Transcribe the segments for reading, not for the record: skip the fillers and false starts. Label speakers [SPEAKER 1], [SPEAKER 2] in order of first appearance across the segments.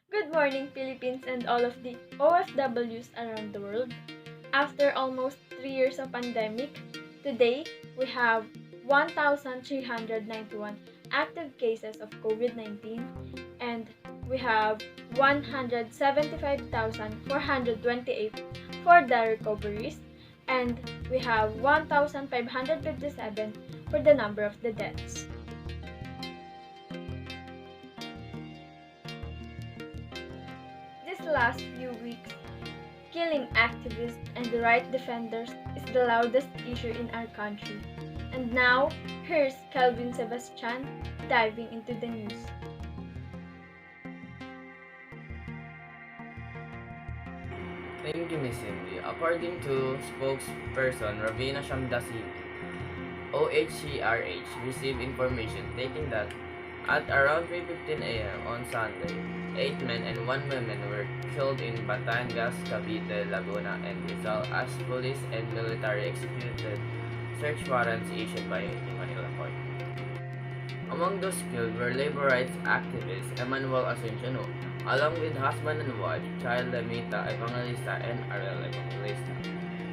[SPEAKER 1] Good morning, Philippines and all of the OFWs around the world. After almost 3 years of pandemic, today we have 1,391 active cases of COVID-19 and we have 175,428 for the recoveries and we have 1,557 for the number of the deaths. This last few weeks, killing activists and right defenders is the loudest issue in our country. And now, here's Kelvin Sebastian diving into the news.
[SPEAKER 2] Thank you, Miss Cindy. According to spokesperson Ravina Shamdasini, OHCRH received information stating that at around 3:15 a.m. on Sunday, 8 men and 1 woman were killed in Batangas, Cavite, Laguna, and Rizal as police and military executed search warrants issued by the Manila Court. Among those killed were labor rights activist Emmanuel Asunciano, along with husband and wife Child Lemita Evangelista and Ariel Evangelista,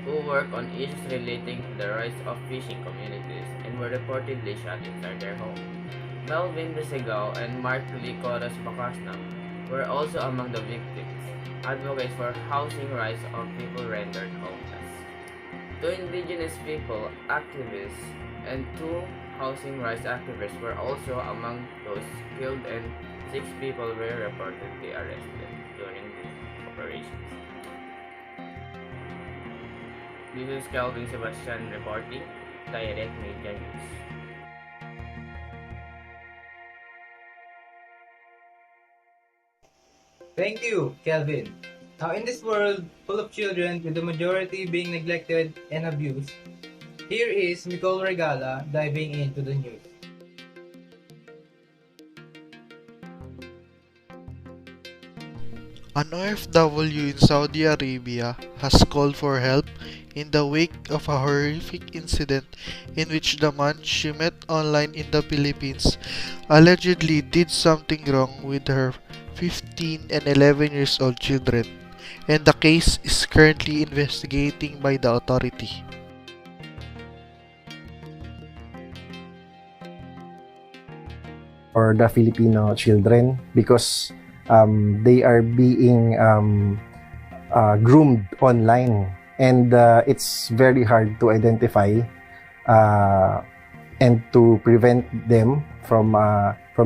[SPEAKER 2] who work on issues relating to the rights of fishing communities and were reportedly shot inside their home. Melvin Desegal and Mark Licoras Bacasnam were also among the victims, advocates for housing rights of people rendered homeless. Two indigenous people activists and two housing rights activists were also among those killed and 6 people were reportedly arrested during the operations. This is Calvin Sebastian reporting, Direct Media News.
[SPEAKER 3] Thank you, Kelvin. Now, in this world full of children, with the majority being neglected and abused, here is Nicole Regala diving into the news.
[SPEAKER 4] An OFW in Saudi Arabia has called for help in the wake of a horrific incident in which the man she met online in the Philippines allegedly did something wrong with her 15 and 11 years old children, and the case is currently investigated by the authority.
[SPEAKER 5] For the Filipino children because they are being groomed online, and it's very hard to identify uh, and to prevent them from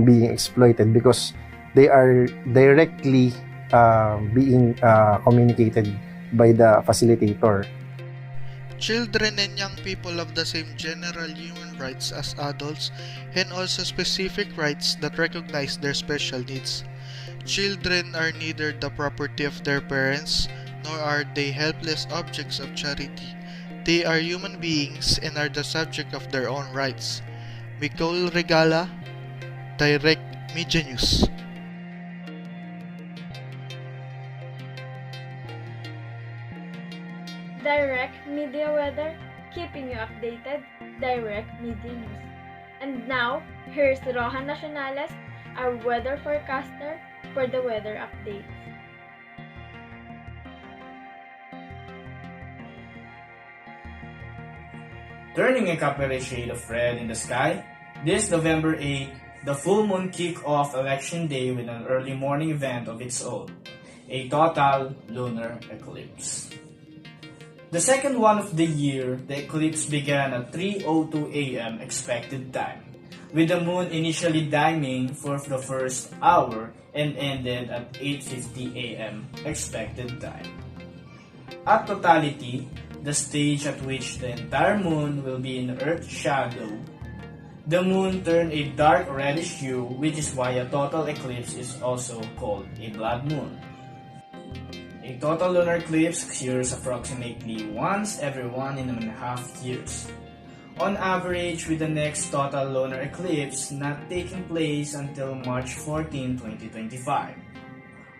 [SPEAKER 5] being exploited because they are directly being communicated by the facilitator.
[SPEAKER 4] Children and young people have the same general human rights as adults and also specific rights that recognize their special needs. Children are neither the property of their parents nor are they helpless objects of charity. They are human beings and are the subject of their own rights. Nicole Regala, Direct Media News.
[SPEAKER 1] Direct Media Weather, keeping you updated, Direct Media News. And now, here's Rohan Nacionales, our weather forecaster, for the weather updates.
[SPEAKER 6] Turning a coppery shade of red in the sky, this November 8, the full moon kicked off election day with an early morning event of its own, a total lunar eclipse. The second one of the year, the eclipse began at 3:02 a.m. expected time, with the moon initially dimming for the first hour and ended at 8:50 a.m. expected time. At totality, the stage at which the entire moon will be in Earth's shadow, the moon turned a dark reddish hue, which is why a total eclipse is also called a blood moon. A total lunar eclipse occurs approximately once every 1.5 years. On average, with the next total lunar eclipse not taking place until March 14, 2025.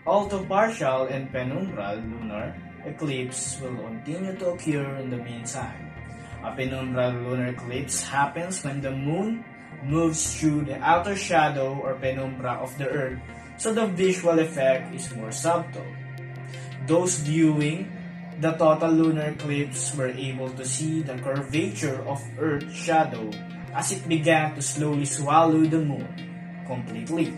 [SPEAKER 6] Although partial and penumbral lunar eclipse will continue to occur in the meantime. A penumbral lunar eclipse happens when the moon moves through the outer shadow or penumbra of the Earth so the visual effect is more subtle. Those viewing the total lunar eclipse were able to see the curvature of Earth's shadow as it began to slowly swallow the moon completely.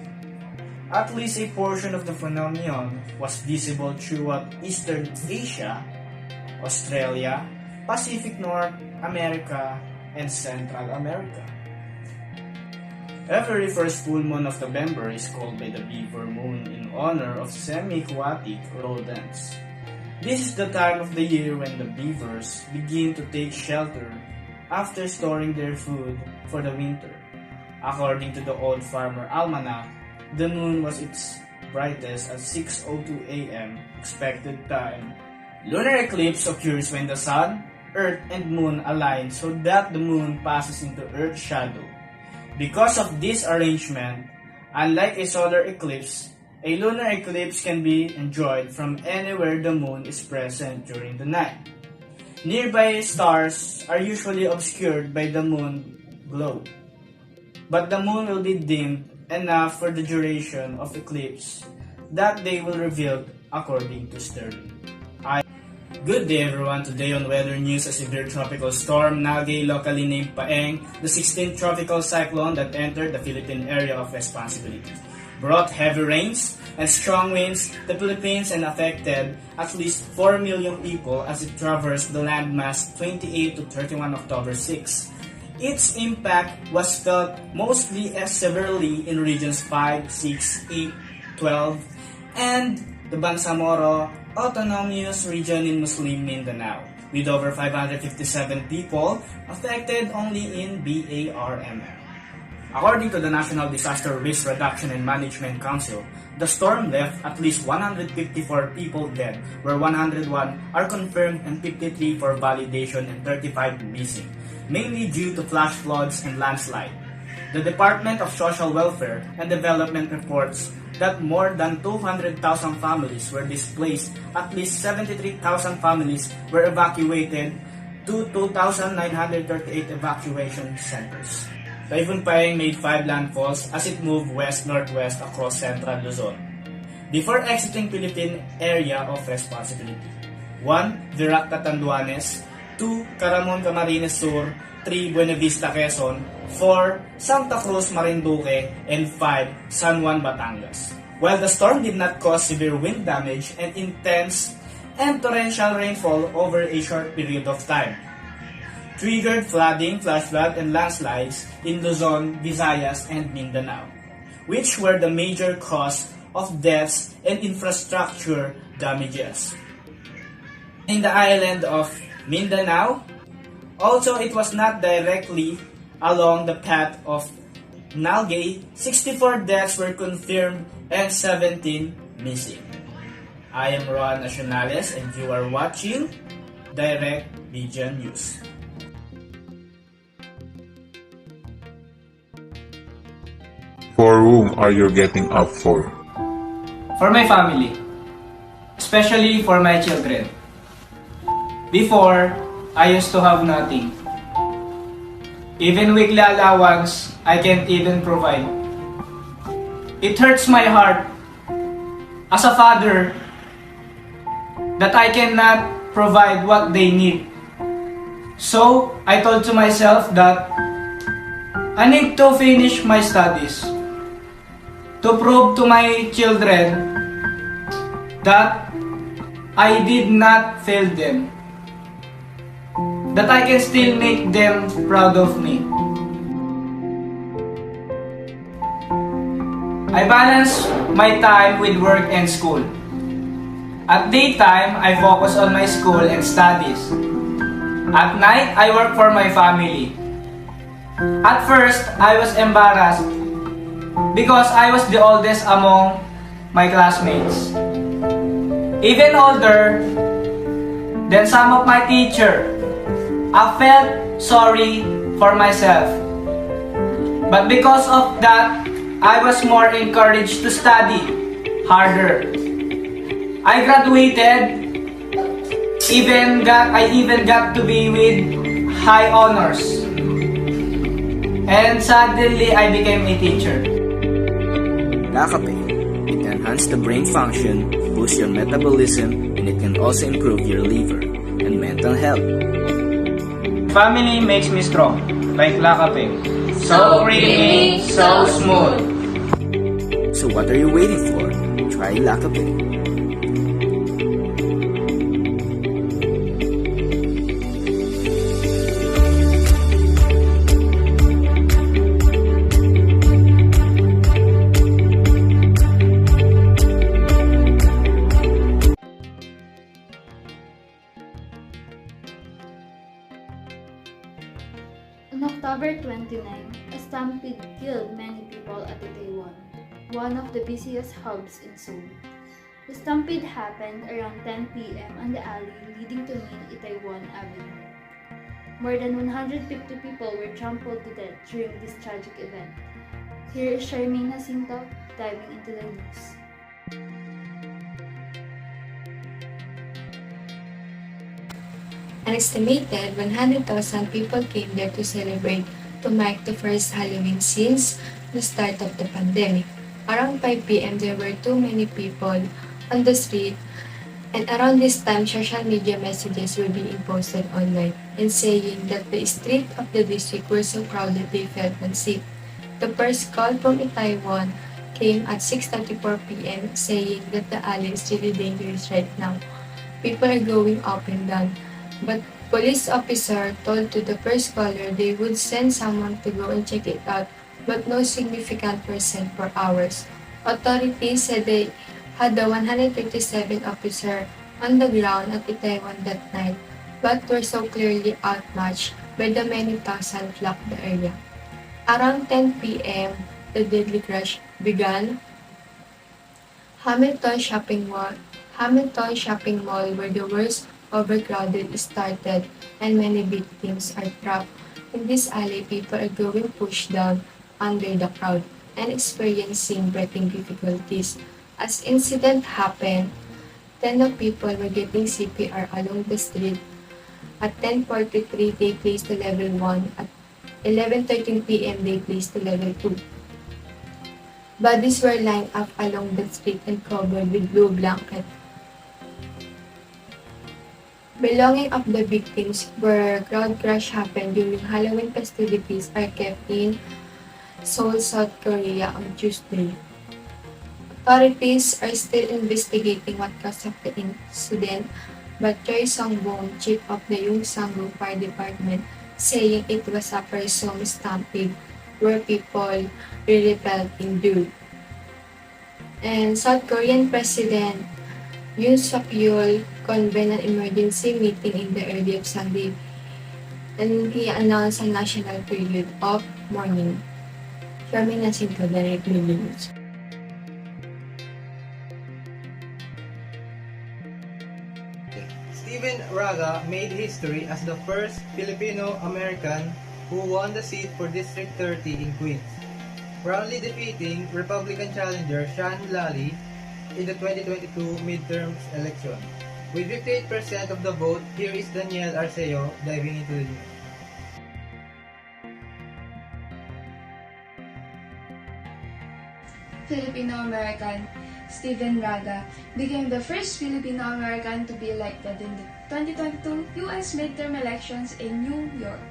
[SPEAKER 6] At least a portion of the phenomenon was visible throughout Eastern Asia, Australia, Pacific North America, and Central America. Every first full moon of November is called by the beaver moon in honor of semi-aquatic rodents. This is the time of the year when the beavers begin to take shelter after storing their food for the winter. According to the Old Farmer Almanac, the moon was its brightest at 6:02 a.m. expected time. Lunar eclipse occurs when the sun, earth, and moon align so that the moon passes into Earth's shadow. Because of this arrangement, unlike a solar eclipse, a lunar eclipse can be enjoyed from anywhere the moon is present during the night. Nearby stars are usually obscured by the moon glow, but the moon will be dimmed enough for the duration of eclipse that they will reveal according to Sterling. Good day everyone. Today on Weather News, a severe tropical storm Nagay, locally named Paeng, the 16th tropical cyclone that entered the Philippine area of responsibility, brought heavy rains and strong winds to the Philippines and affected at least 4 million people as it traversed the landmass 28 to 31 October 6. Its impact was felt mostly as severely in regions 5, 6, 8, 12, and the Bangsamoro Autonomous Region in Muslim Mindanao, with over 557 people affected only in BARMM. According to the National Disaster Risk Reduction and Management Council, the storm left at least 154 people dead, where 101 are confirmed and 53 for validation and 35 missing, mainly due to flash floods and landslide. The Department of Social Welfare and Development reports that more than 200,000 families were displaced. At least 73,000 families were evacuated to 2,938 evacuation centers. Typhoon Paeng made 5 landfalls as it moved west-northwest across central Luzon. Before exiting Philippine area of responsibility: 1. Virac Catanduanes, 2. Caramon Camarines Sur, 3. Buena Vista Quezon, 4. Santa Cruz Marinduque, and 5. San Juan Batangas. While the storm did not cause severe wind damage and intense and torrential rainfall over a short period of time, triggered flooding, flash flood, and landslides in Luzon, Visayas, and Mindanao, which were the major cause of deaths and infrastructure damages. In the island of Mindanao, also it was not directly along the path of Nalgay. 64 deaths were confirmed and 17 missing. I am Roan Nacionales and you are watching Direct Media News.
[SPEAKER 7] For whom are you getting up for?
[SPEAKER 8] For my family, especially for my children. Before, I used to have nothing. Even weekly allowance, I can't even provide. It hurts my heart as a father that I cannot provide what they need. So, I told to myself that I need to finish my studies to prove to my children that I did not fail them, that I can still make them proud of me. I balance my time with work and school. At daytime, I focus on my school and studies. At night, I work for my family. At first, I was embarrassed because I was the oldest among my classmates. Even older than some of my teachers. I felt sorry for myself. But because of that, I was more encouraged to study harder. I graduated, I even got to be with high honors. And suddenly, I became a teacher.
[SPEAKER 9] Nakape,
[SPEAKER 6] enhance the brain function, boost your metabolism, and it can also improve your liver and mental health.
[SPEAKER 8] Family makes me strong, like Lakape. So creamy, so smooth.
[SPEAKER 6] So what are you waiting for? Try Lakape.
[SPEAKER 9] On October 29, a stampede killed many people at Itaewon, one of the busiest hubs in Seoul. The stampede happened around 10 p.m. on the alley leading to main Itaewon Avenue. More than 150 people were trampled to death during this tragic event. Here is Charmaine Jacinto diving into the news.
[SPEAKER 10] An estimated 100,000 people came there to celebrate to mark the first Halloween since the start of the pandemic. Around 5 p.m. there were too many people on the street, and around this time social media messages were being posted online and saying that the streets of the district were so crowded they felt unsafe. The first call from Itaewon came at 6:34 p.m. saying that the alley is really dangerous right now. People are going up and down. But police officer told to the first caller they would send someone to go and check it out, but no significant were sent for hours. Authorities said they had the 137 officer on the ground at Itaewon that night, but were so clearly outmatched by the many thousand flocked the area. Around 10 p.m., the deadly crash began. Hamilton Shopping Mall were the worst overcrowded started and many victims are trapped. In this alley, people are going pushed down under the crowd and experiencing breathing difficulties. As incident happened, 10 of people were getting CPR along the street. At 10:43, they placed to level 1. At 11:13 p.m., they placed to level 2. Bodies were lined up along the street and covered with blue blanket. Belonging of the victims where crowd crash happened during Halloween festivities are kept in Seoul, South Korea on Tuesday. Authorities are still investigating what caused of the incident, but Choi Song-bom, chief of the Yongsan-gu Fire Department, saying it was a presumed stampede where people really felt injured. And South Korean President Yoon Suk-yeol convened an emergency meeting in the early of Sunday, and he announced a national period of mourning. Charmaine Jacinto, Direct News.
[SPEAKER 3] Steven Raga made history as the first Filipino-American who won the seat for District 30 in Queens, roundly defeating Republican challenger Sean Lally in the 2022 midterms election. With 58% of the vote, here is Danielle Arceo diving into the news.
[SPEAKER 11] Filipino-American Steven Raga became the first Filipino-American to be elected in the 2022 U.S. midterm elections in New York.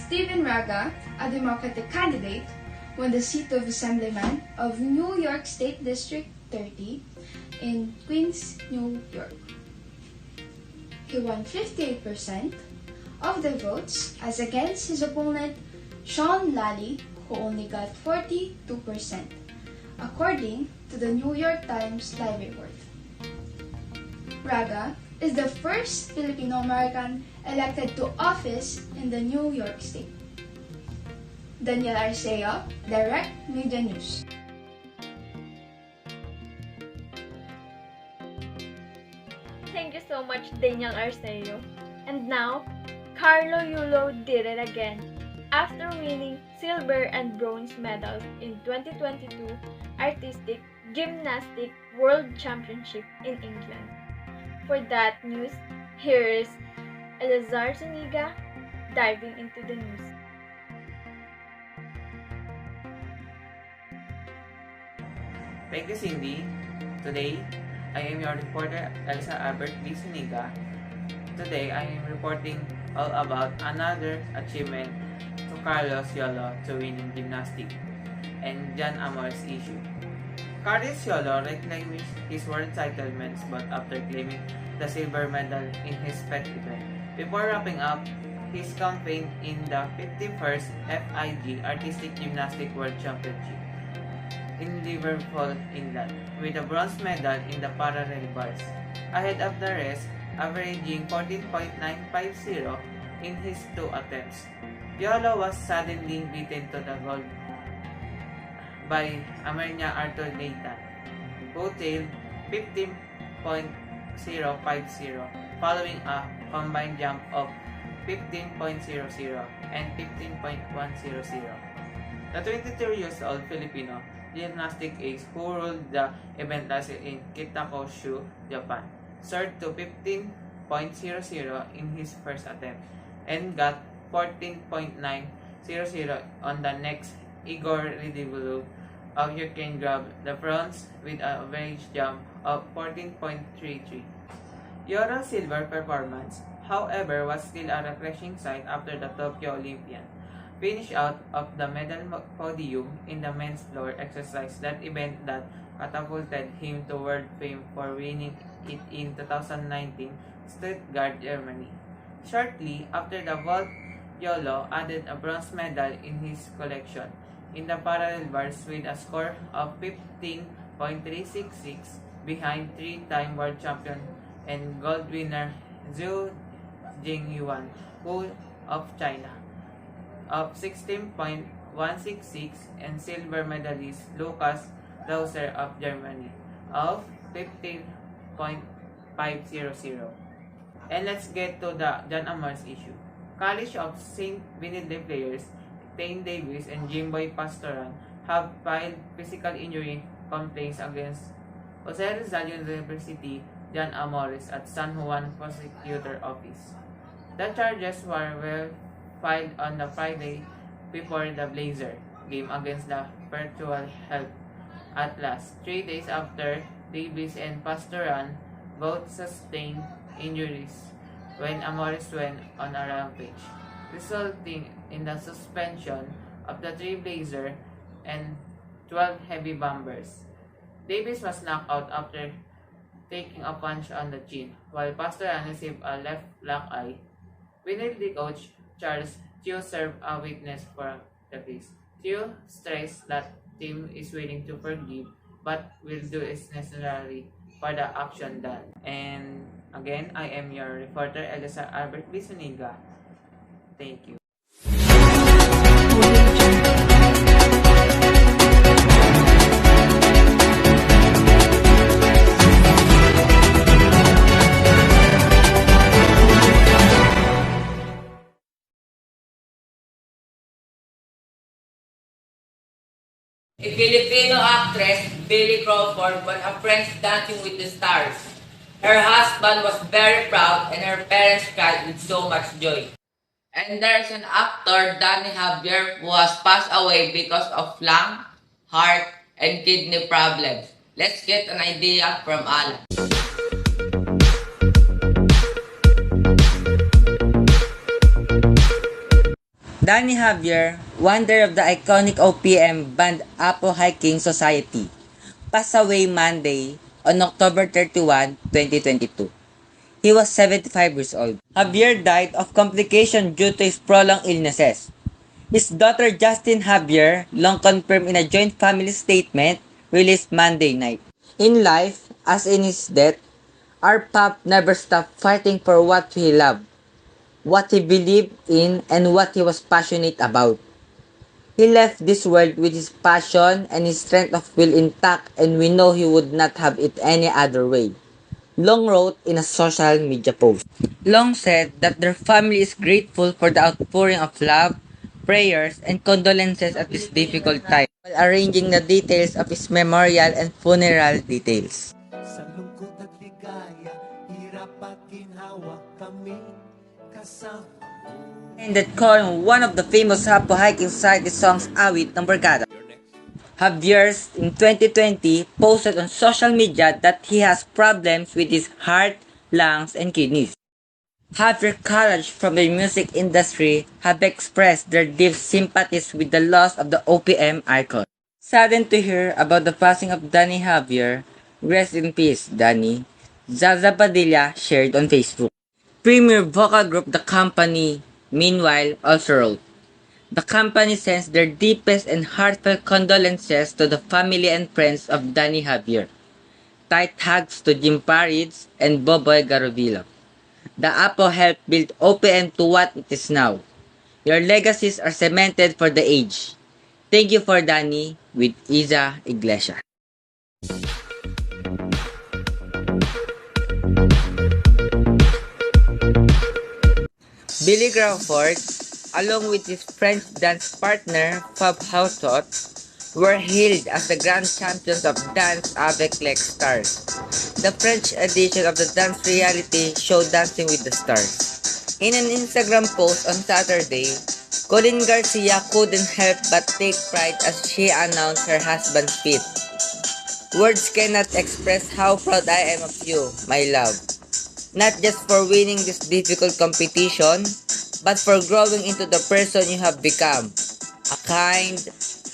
[SPEAKER 11] Steven Raga, a Democratic candidate, won the seat of Assemblyman of New York State District 30 in Queens, New York. He won 58% of the votes as against his opponent Sean Lally, who only got 42%, according to the New York Times live report. Raga is the first Filipino-American elected to office in the New York State. Danielle Arceo, Direct Media News.
[SPEAKER 1] Thank you so much, Daniel Arceo. And now, Carlo Yulo did it again. After winning silver and bronze medals in 2022 Artistic Gymnastic World Championship in England. For that news, here is Elazar Zuniga diving into the news.
[SPEAKER 2] Thank you, Cindy. Today, I am your reporter, Elsa Albert B. Suniga. Today, I am reporting all about another achievement to Carlos Yolo to win in gymnastics and Jan Amor's issue. Carlos Yolo reclaimed his world title men's bout after claiming the silver medal in his pet event. Before wrapping up his campaign in the 51st FIG Artistic Gymnastics World Championship in Liverpool, England, with a bronze medal in the parallel bars. Ahead of the rest, averaging 14.950 in his 2 attempts. Yolo was suddenly beaten to the gold by Amernia Arthur Nathan, who tailed 15.050 following a combined jump of 15.00 and 15.100. The 22-year-old Filipino gymnastic ace who ruled the event last year in Kitakyushu, Japan, soared to 15.00 in his first attempt and got 14.900 on the next. Igor Ridivolu of Ukraine grabbed the bronze with an average jump of 14.33. Yolo's silver performance, however, was still a refreshing sight after the Tokyo Olympian finished out of the medal podium in the men's floor exercise, that event that catapulted him to world fame for winning it in 2019 Stuttgart, Germany. Shortly after the vault, Yolo added a bronze medal in his collection in the parallel bars with a score of 15.366 behind 3-time world champion and gold winner Zhu Jingyuan of China of 16.166 and silver medalist Lucas Rauser of Germany of 15.500. And let's get to the Jan Amor's issue. College of St. Benilde players Tane Davis and Jimboy Pastoran have filed physical injury complaints against Jose Rizal University Jan Amores at San Juan Prosecutor Office. The charges were filed on the Friday before the Blazer game against the Virtual Health Atlas, 3 days after Davis and Pastoran both sustained injuries when Amores went on a rampage, resulting in the suspension of the 3 Blazer and 12 heavy bombers. Davis was knocked out after taking a punch on the chin, while Pastoran received a left black eye. Benilde coach Charles Teo served a witness for the case. Teo stressed that team is willing to forgive but will do is necessary for the action done. And again, I am your reporter, Elsa Albert B. Suniga. Thank you.
[SPEAKER 12] A Filipino actress, Billy Crawford, won a French Dancing with the Stars. Her husband was very proud and her parents cried with so much joy. And there's an actor, Danny Javier, who has passed away because of lung, heart, and kidney problems. Let's get an idea from Alan. Danny Javier, founder of the iconic OPM band Apo Hiking Society, passed away Monday on October 31, 2022. He was 75 years old. Javier died of complications due to his prolonged illnesses. His daughter Justine Javier long confirmed in a joint family statement released Monday night. In life, as in his death, our pop never stopped fighting for what he loved, what he believed in, and what he was passionate about. He left this world with his passion and his strength of will intact, and we know he would not have it any other way. Long wrote in a social media post. Long said that their family is grateful for the outpouring of love, prayers, and condolences at this difficult time, while arranging the details of his memorial and funeral details. Sa lungkot at ligaya, hirap at ginhawa kami kasama. And that calling one of the famous Apo Hiking Society songs, Awit ng Barkada. Javier in 2020 posted on social media that he has problems with his heart, lungs, and kidneys. Javier College from the music industry have expressed their deep sympathies with the loss of the OPM icon. Saddened to hear about the passing of Danny Javier, rest in peace, Danny, Zaza Padilla shared on Facebook. Premier vocal group The Company, meanwhile, also wrote, "The company sends their deepest and heartfelt condolences to the family and friends of Danny Javier. Tight hugs to Jim Parides and Boboy Garovilo. The Apo helped build OPM to what it is now. Your legacies are cemented for the age. Thank you for Danny," with Iza Iglesias. Billy Crawford, along with his French dance partner Fab Hautot, were hailed as the grand champions of Dance avec les Stars, the French edition of the dance reality show Dancing with the Stars. In an Instagram post on Saturday, Colin Garcia couldn't help but take pride as she announced her husband's feat. "Words cannot express how proud I am of you, my love. Not just for winning this difficult competition, but for growing into the person you have become. A kind,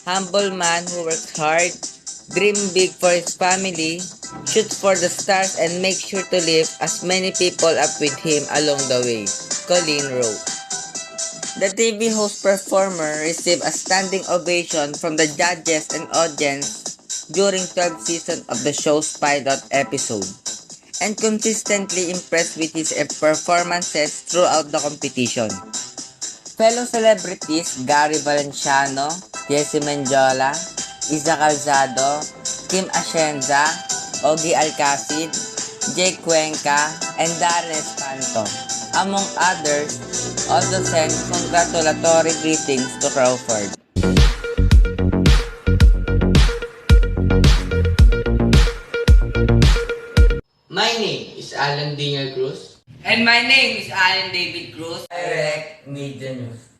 [SPEAKER 12] humble man who works hard, dreams big for his family, shoots for the stars, and makes sure to lift as many people up with him along the way," Colleen wrote. The TV host performer received a standing ovation from the judges and audience during 12th season of the show's pilot episode, and consistently impressed with his performances throughout the competition. Fellow celebrities Gary Valenciano, Jessie Mendiola, Isa Calzado, Kim Atienza, Ogie Alcacid, Jake Cuenca, and Darren Espanto, among others, also sent congratulatory greetings to Crawford. My name is Alan Daniel Cruz.
[SPEAKER 13] And my name is Alan David Cruz.
[SPEAKER 12] Direct Media News.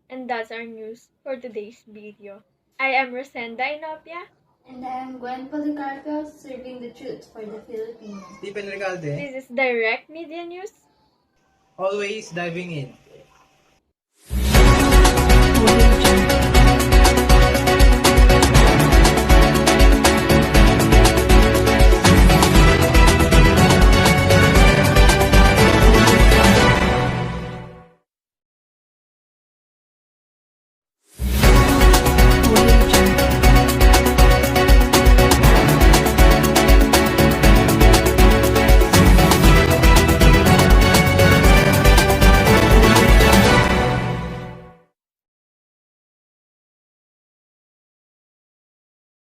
[SPEAKER 1] And that's our news for today's video. I am Rosenda Inopia.
[SPEAKER 9] And I am Gwen Policarpio, serving the truth for the Filipinos.
[SPEAKER 3] Stephen Recalde,
[SPEAKER 1] This is Direct Media News.
[SPEAKER 3] always diving in.